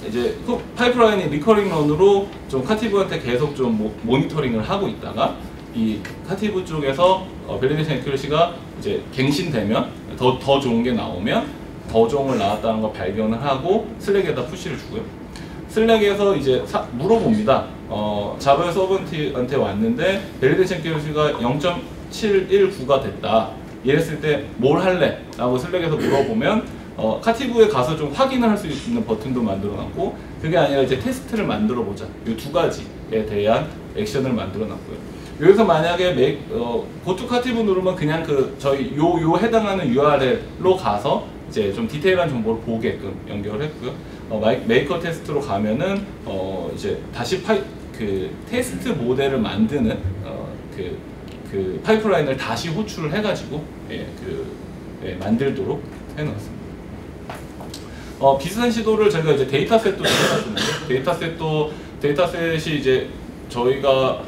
이제 파이프라인이 리커링 런으로 좀 카티브한테 계속 좀 모니터링을 하고 있다가 이 카티브 쪽에서 밸리데이션 애큐러시가 이제 갱신되면 더 좋은 게 나오면 더 좋은 걸 나왔다는 걸 발견을 하고 슬랙에다 푸시를 주고요. 슬랙에서 이제 물어봅니다. 자바 서번트한테 왔는데 밸리데이션 애큐러시가 0.719가 됐다. 이랬을 때 뭘 할래? 라고 슬랙에서 물어보면 카티브에 가서 좀 확인을 할 수 있는 버튼도 만들어 놨고, 그게 아니라 이제 테스트를 만들어 보자. 이 두 가지에 대한 액션을 만들어 놨고요. 여기서 만약에 고투 카티브 누르면 그냥 저희 요 해당하는 URL로 가서 이제 좀 디테일한 정보를 보게끔 연결을 했고요. 메이커 테스트로 가면은 이제 다시 테스트 모델을 만드는 그 파이프라인을 다시 호출을 해가지고 만들도록 해놓았습니다. 비슷한 시도를 저희가 이제 데이터셋도 해놨는데 데이터셋이 이제 저희가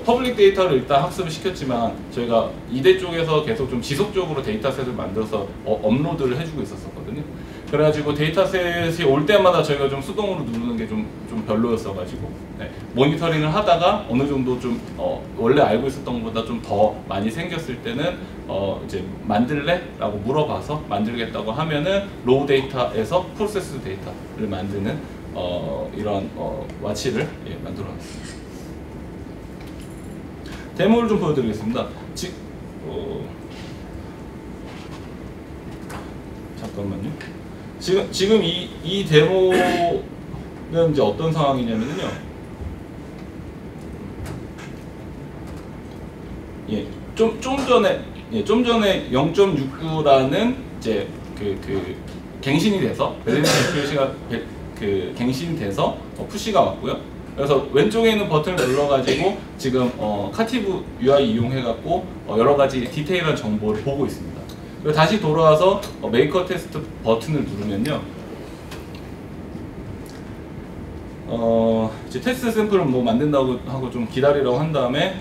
퍼블릭 데이터를 일단 학습을 시켰지만 저희가 이대 쪽에서 계속 좀 지속적으로 데이터셋을 만들어서 업로드를 해주고 있었거든요. 그래가지고 데이터셋이 올 때마다 저희가 좀 수동으로 누르는 게 좀 별로였어가지고 모니터링을 하다가 어느 정도 좀 원래 알고 있었던 것보다 좀 더 많이 생겼을 때는 이제 만들래? 라고 물어봐서 만들겠다고 하면은 로우 데이터에서 프로세스 데이터를 만드는 이런 와치를 만들어놨습니다. 데모를 좀 보여드리겠습니다. 잠깐만요. 지금 이 데모는 이제 어떤 상황이냐면요. 좀 전에 0.69라는 이제 갱신이 돼서 밸리데이션 애큐러시가 갱신돼서 푸시가 왔고요. 그래서 왼쪽에 있는 버튼을 눌러가지고 지금 카티브 UI 이용해갖고 여러 가지 디테일한 정보를 보고 있습니다. 그리고 다시 돌아와서 메이커 테스트 버튼을 누르면요. 이제 테스트 샘플을 만든다고 하고 좀 기다리라고 한 다음에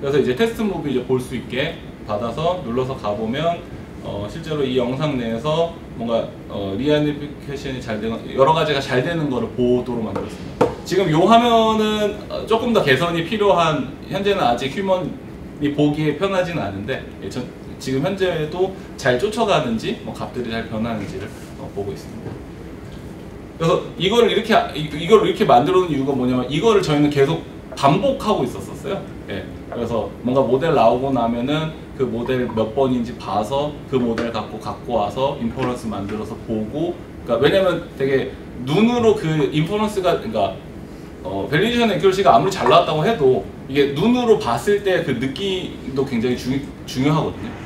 그래서 이제 테스트 무브 이제 볼 수 있게 받아서 눌러서 가보면 실제로 이 영상 내에서 뭔가 리아이덴티피케이션이 잘 되는 여러 가지가 잘 되는 거를 보도록 만들었습니다. 지금 이 화면은 조금 더 개선이 필요한, 현재는 아직 휴먼이 보기에 편하지는 않은데 지금 현재도 잘 쫓아가는지 값들이 잘 변하는지를 보고 있습니다. 그래서 이거를 이렇게 만들어 놓은 이유가 뭐냐면 이거를 저희는 계속 반복하고 있었어요. 그래서 뭔가 모델 나오고 나면은 그 모델 몇 번인지 봐서 그 모델 갖고 와서 인퍼런스 만들어서 보고, 그러니까 왜냐면 되게 눈으로 그 인퍼런스가, 그러니까 밸리데이션 애큐러시가 아무리 잘 나왔다고 해도 이게 눈으로 봤을 때 그 느낌도 굉장히 중요하거든요.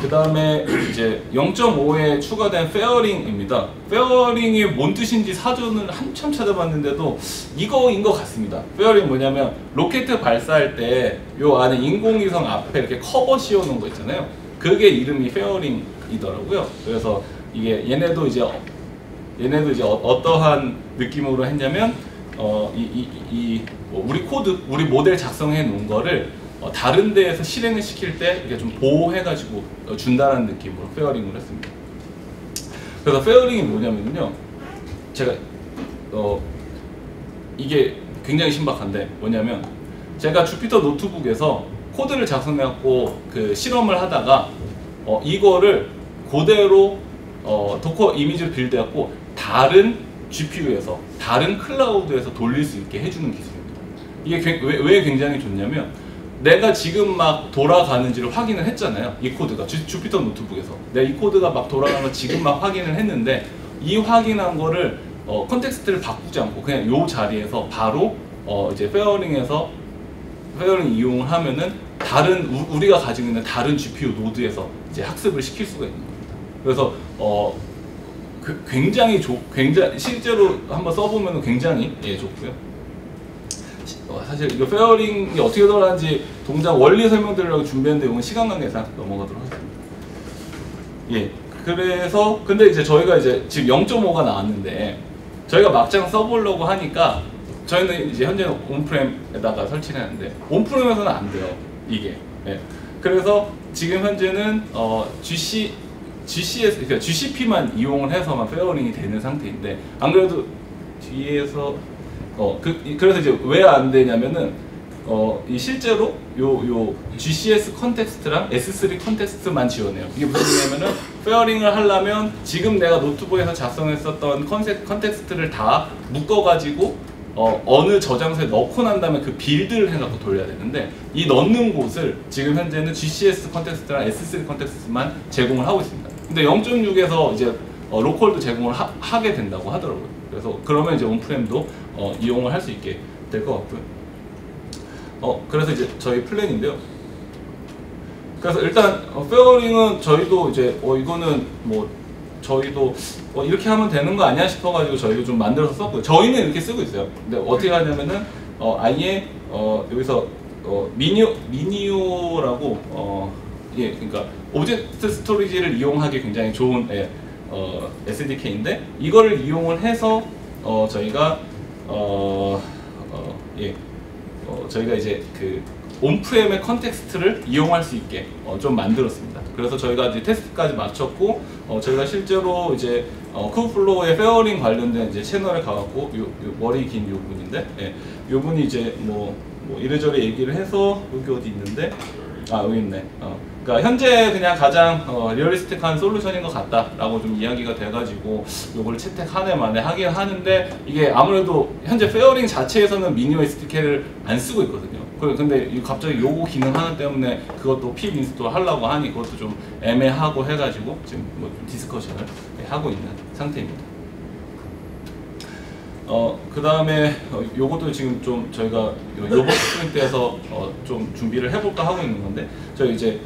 그 다음에 이제 0.5에 추가된 페어링입니다. 페어링이 뭔 뜻인지 사전을 한참 찾아봤는데도 이거인 것 같습니다. 페어링 뭐냐면 로켓 발사할 때 요 안에 인공위성 앞에 이렇게 커버 씌워놓은 거 있잖아요. 그게 이름이 페어링이더라고요. 그래서 이게 얘네도 이제 어떠한 느낌으로 했냐면 우리 모델 작성해 놓은 거를 다른 데에서 실행을 시킬 때 이게 좀 보호해가지고 준다는 느낌으로 페어링을 했습니다. 그래서 페어링이 뭐냐면요, 제가 이게 굉장히 신박한데 뭐냐면 제가 주피터 노트북에서 코드를 작성해갖고 그 실험을 하다가 이거를 그대로 도커 이미지를 빌드해갖고 다른 GPU에서 다른 클라우드에서 돌릴 수 있게 해주는 기술입니다. 이게 왜 굉장히 좋냐면 내가 지금 막 돌아가는지를 확인을 했잖아요. 이 코드가 주피터 노트북에서 내가 이 코드가 막 돌아가는 걸 지금 막 확인을 했는데, 이 확인한 거를 컨텍스트를 바꾸지 않고 그냥 요 자리에서 바로 이제 페어링에서 페어링 이용을 하면은 다른 우리가 가지고 있는 다른 GPU 노드에서 이제 학습을 시킬 수가 있는 겁니다. 그래서 굉장히 실제로 한번 써보면 굉장히 좋고요. 사실 이거 페어링이 어떻게 돌아가는지 동작 원리 설명드리려고 준비했는데 이건 시간 관계상 넘어가도록 하겠습니다. 예. 그래서 근데 이제 저희가 이제 지금 0.5가 나왔는데 저희가 막장 써보려고 하니까 저희는 이제 현재는 온프렘에다가 설치를 했는데 온프렘에서는 안 돼요 이게. 예. 그래서 지금 현재는 GCS 그러니까 GCP만 이용을 해서만 페어링이 되는 상태인데 안 그래도 뒤에서 그래서 이제 왜 안 되냐면은 이 실제로 요 GCS 컨텍스트랑 S3 컨텍스트만 지원해요. 이게 무슨 얘기냐면은 페어링을 하려면 지금 내가 노트북에서 작성했었던 컨텍스트를 다 묶어가지고 어느 저장소에 넣고 난 다음에 그 빌드를 해갖고 돌려야 되는데 이 넣는 곳을 지금 현재는 GCS 컨텍스트랑 S3 컨텍스트만 제공을 하고 있습니다. 근데 0.6에서 이제 로컬도 제공을 하게 된다고 하더라고요. 그래서 그러면 이제 온프렘도 이용을 할 수 있게 될 것 같고요. 그래서 이제 저희 플랜인데요. 그래서 일단 페어링은 저희도 이제 이거는 뭐 저희도 이렇게 하면 되는 거 아니야 싶어가지고 저희도 좀 만들어서 썼고요. 저희는 이렇게 쓰고 있어요. 근데 어떻게 하냐면은 아예 여기서 미니오라고 예, 그러니까 오브젝트 스토리지를 이용하기 굉장히 좋은 SDK인데 이거를 이용을 해서 저희가 저희가 이제 그 온프렘의 컨텍스트를 이용할 수 있게 좀 만들었습니다. 그래서 저희가 이제 테스트까지 마쳤고 저희가 실제로 이제 쿠플로우의 페어링 관련된 이제 채널에 가갖고 요 머리 긴 요 분인데 요 분이 이제 뭐 이래저래 얘기를 해서 여기 어디 있는데 여기 있네. 그러니까 현재 그냥 가장 리얼리스틱한 솔루션인 것 같다라고 좀 이야기가 돼가지고 요걸 채택 한 해 만에 하긴 하는데 이게 아무래도 현재 페어링 자체에서는 미니어 SDK를 안 쓰고 있거든요. 근데 갑자기 요거 기능 하나 때문에 그것도 pip 인스톨 하려고 하니 그것도 좀 애매하고 해가지고 지금 뭐 디스커션을 하고 있는 상태입니다. 그 다음에 요것도 지금 좀 저희가 요번 스프린트에서 좀 준비를 해볼까 하고 있는 건데 저희 이제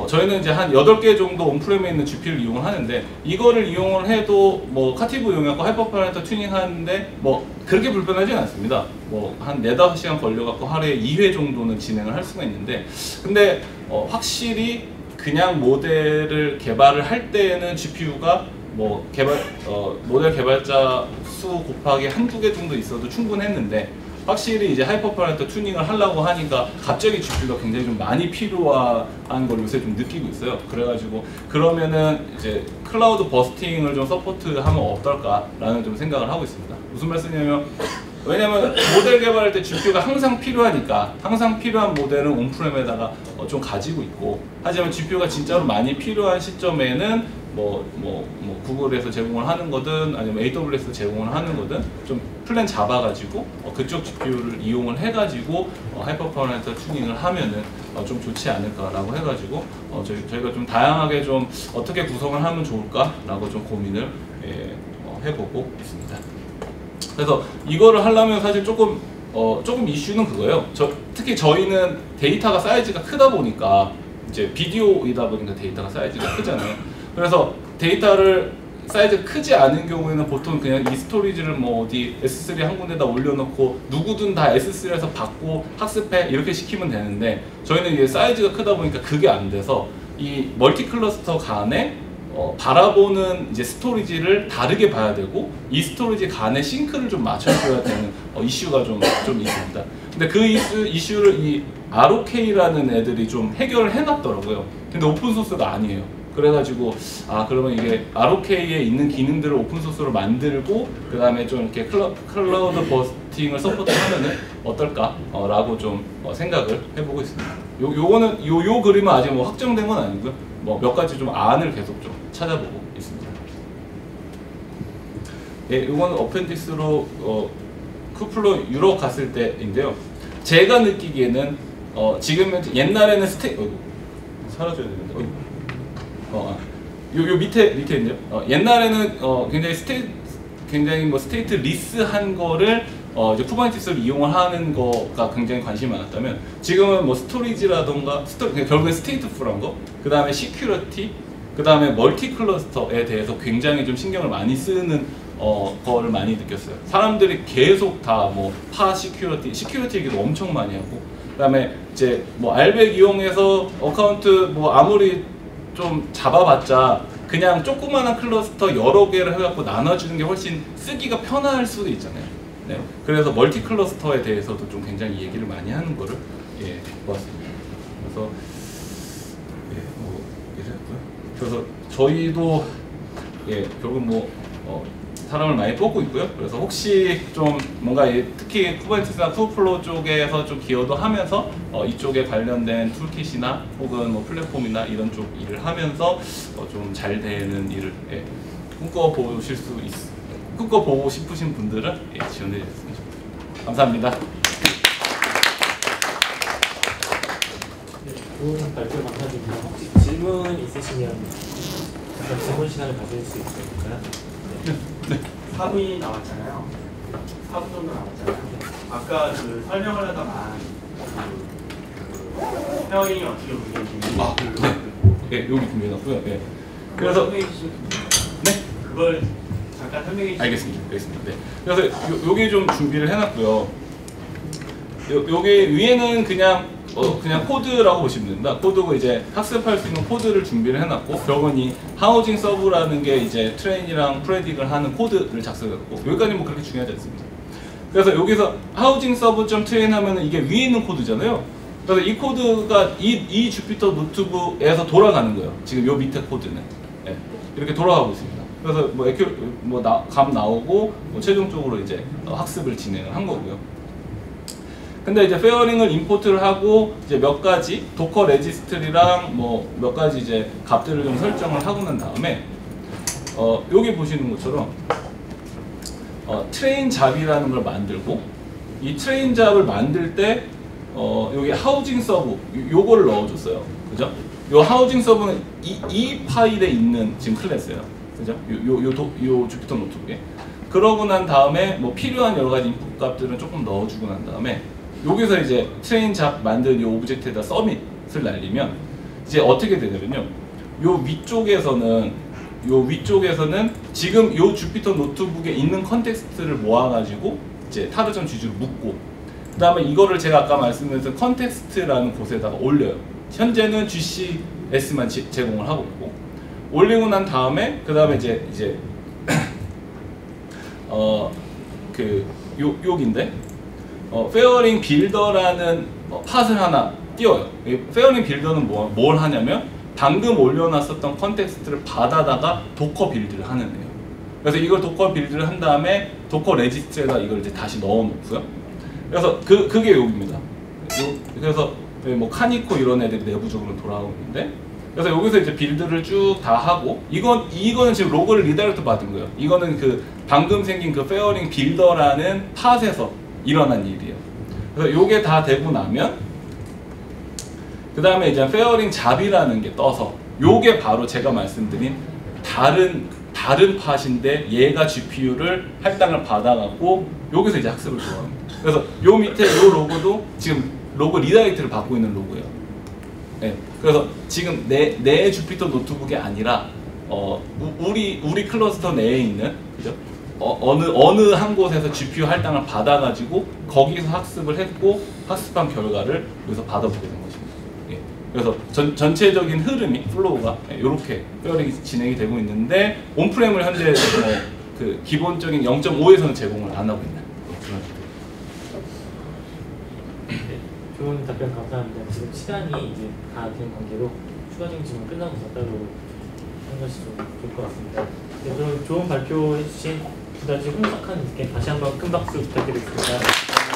저희는 이제 한 8개 정도 온프렘에 있는 GPU를 이용을 하는데 이거를 이용을 해도 뭐 카티브 이용하고 하이퍼파라미터 튜닝 하는데 뭐 그렇게 불편하진 않습니다. 뭐 한 4-5시간 걸려갖고 하루에 2회 정도는 진행을 할 수가 있는데 근데 확실히 그냥 모델을 개발을 할 때에는 GPU가 뭐 모델 개발자 수 곱하기 1-2개 정도 있어도 충분했는데 확실히 이제 하이퍼파라미터 튜닝을 하려고 하니까 갑자기 GPU가 굉장히 좀 많이 필요한 걸 요새 좀 느끼고 있어요. 그래가지고 그러면은 이제 클라우드 버스팅을 좀 서포트하면 어떨까라는 좀 생각을 하고 있습니다. 무슨 말씀이냐면 왜냐면 모델 개발할 때 GPU가 항상 필요하니까 항상 필요한 모델은 온프렘에다가 좀 가지고 있고 하지만 GPU가 진짜로 많이 필요한 시점에는 구글에서 제공을 하는 거든 아니면 AWS에서 제공을 하는 거든 좀 플랜 잡아가지고 그쪽 GPU를 이용을 해가지고 하이퍼파라미터 튜닝을 하면은 좀 좋지 않을까라고 해가지고 저희가 좀 다양하게 좀 어떻게 구성을 하면 좋을까라고 좀 고민을 해보고 있습니다. 그래서 이거를 하려면 사실 조금 이슈는 그거예요. 특히 저희는 데이터가 사이즈가 크다 보니까 이제 비디오이다 보니까 데이터가 사이즈가 크잖아요. 그래서 데이터를 사이즈가 크지 않은 경우에는 보통 그냥 이 스토리지를 뭐 어디 S3 한 군데다 올려놓고 누구든 다 S3에서 받고 학습해 이렇게 시키면 되는데 저희는 이게 사이즈가 크다 보니까 그게 안 돼서 이 멀티 클러스터 간에 바라보는 이제 스토리지를 다르게 봐야 되고 이 스토리지 간에 싱크를 좀 맞춰줘야 되는 이슈가 좀 있습니다. 근데 그 이슈를 이 ROK라는 애들이 좀 해결을 해놨더라고요. 근데 오픈소스가 아니에요. 그래가지고 그러면 이게 ROK에 있는 기능들을 오픈소스로 만들고 그 다음에 좀 이렇게 클라우드 버스팅을 서포트하면은 어떨까? 라고 좀 생각을 해보고 있습니다. 요거는 요 그림은 아직 뭐 확정된 건 아니고요. 뭐 몇 가지 좀 안을 계속 좀 찾아보고 있습니다. 예, 요거는 어펜디스로 쿠플로 유럽 갔을 때인데요. 제가 느끼기에는 지금 옛날에는 사라져야 되는데 요 밑에 있네요. 옛날에는 굉장히 스테이트 리스한 거를 이제 쿠버네티스를 이용을 하는 거가 굉장히 관심이 많았다면 지금은 뭐 스토리지라던가 결국엔 스테이트풀한 거, 그 다음에 시큐리티, 그 다음에 멀티 클러스터에 대해서 굉장히 좀 신경을 많이 쓰는 거를 많이 느꼈어요. 사람들이 계속 다 뭐 시큐리티 얘기도 엄청 많이 하고, 그 다음에 이제 뭐 알백 이용해서 어카운트 뭐 아무리 좀 잡아봤자 그냥 조그마한 클러스터 여러 개를 해갖고 나눠주는 게 훨씬 쓰기가 편할 수도 있잖아요. 네. 그래서 멀티 클러스터에 대해서도 좀 굉장히 얘기를 많이 하는 거를 보았습니다. 그래서 뭐 이랬고요. 그래서 저희도 결국 뭐 사람을 많이 뽑고 있고요. 그래서 혹시 좀 뭔가 특히 쿠버네티스나 쿠버플로우 쪽에서 좀 기여도 하면서 이쪽에 관련된 툴킷이나 혹은 뭐 플랫폼이나 이런 쪽 일을 하면서 좀 잘 되는 일을 꿈꿔보고 싶으신 분들은 지원해 주셨으면 좋겠습니다. 감사합니다. 네, 좋은 발표 감사드립니다. 혹시 질문 있으시면 잠깐 질문 시간을 가질 수 있을까요? 네. 4분이 나왔잖아요. 4분 정도 나왔잖아요. 아까 그 설명을 하다가 그 페어링이 어떻게 운영되는지 네, 여기 준비해놨고요. 네. 그래서 설명해 주시면 네, 그걸 잠깐 설명해 주시면 알겠습니다. 네. 그래서 여기 좀 준비를 해놨고요. 여기 위에는 그냥 코드라고 보시면 됩니다. 코드고 이제 학습할 수 있는 코드를 준비를 해놨고, 결국은 이 하우징 서브라는 게 이제 트레인이랑 프레딕을 하는 코드를 작성했고, 여기까지 뭐 그렇게 중요하지 않습니다. 그래서 여기서 하우징 서브 점 트레인 하면은 이게 위에 있는 코드잖아요. 그래서 이 코드가 이 주피터 노트북에서 돌아가는 거예요. 지금 요 밑에 코드는 이렇게 돌아가고 있습니다. 그래서 뭐 값 나오고 뭐 최종적으로 이제 학습을 진행을 한 거고요. 근데 이제 페어링을 임포트를 하고 이제 몇 가지 도커 레지스트리랑 뭐 몇 가지 이제 값들을 좀 설정을 하고 난 다음에 여기 보시는 것처럼 트레인 잡이라는 걸 만들고, 이 트레인 잡을 만들 때 여기 하우징 서브 요거를 넣어줬어요. 그죠? 요 하우징 서브는 이 파일에 있는 지금 클래스예요. 그죠? 요 주피터 노트북에. 그러고 난 다음에 뭐 필요한 여러 가지 인풋 값들은 조금 넣어주고 난 다음에 여기서 이제 트레인 잡 만든 이 오브젝트에다 서밋을 날리면 이제 어떻게 되냐면요. 요 위쪽에서는 지금 요 주피터 노트북에 있는 컨텍스트를 모아가지고 이제 타르전 GG로 묶고, 그 다음에 이거를 제가 아까 말씀드렸던 컨텍스트라는 곳에다가 올려요. 현재는 GCS만 제공을 하고 있고, 올리고 난 다음에 그 다음에 이제 여기인데 페어링 빌더라는 팟을 하나 띄워요. 페어링 빌더는 뭘 하냐면 방금 올려놨었던 컨텍스트를 받아다가 도커 빌드를 하는 애예요. 그래서 이걸 도커 빌드를 한 다음에 도커 레지스트에다 이걸 이제 다시 넣어놓고요. 그래서 그게 여기입니다. 그래서 뭐 카니코 이런 애들이 내부적으로 돌아오고 있는데, 그래서 여기서 이제 빌드를 쭉 다 하고, 이거는 지금 로그를 리다이렉트 받은 거예요. 이거는 그 방금 생긴 그 페어링 빌더라는 팟에서 일어난 일이에요. 그래서 요게 다 되고 나면 그 다음에 이제 페어링 잡이라는 게 떠서, 요게 바로 제가 말씀드린 다른 팟인데 얘가 GPU를 할당을 받아갖고 여기서 이제 학습을 들어갑니다. 그래서 요 밑에 요 로고도 지금 로고 리다이렉트를 받고 있는 로고예요. 네. 그래서 지금 내 주피터 노트북이 아니라 우리 클러스터 내에 있는, 그죠? 어느 한 곳에서 GPU 할당을 받아가지고 거기서 학습을 했고, 학습한 결과를 여기서 받아보게 된 것입니다. 예. 그래서 전체적인 흐름이 플로우가 이렇게 페어링이 진행이 되고 있는데, 온프레임을 현재 그 기본적인 0.5에서는 제공을 안 하고 있는 그런. 네, 좋은 답변 감사합니다. 지금 시간이 이제 다 된 관계로 추가적인 질문 끝나고서 따로 한 것이 좀 좋을 것 같습니다. 네, 그럼 좋은 발표 해주신 두 가지 홍석한 분께 다시 한번 큰 박수 부탁드리겠습니다.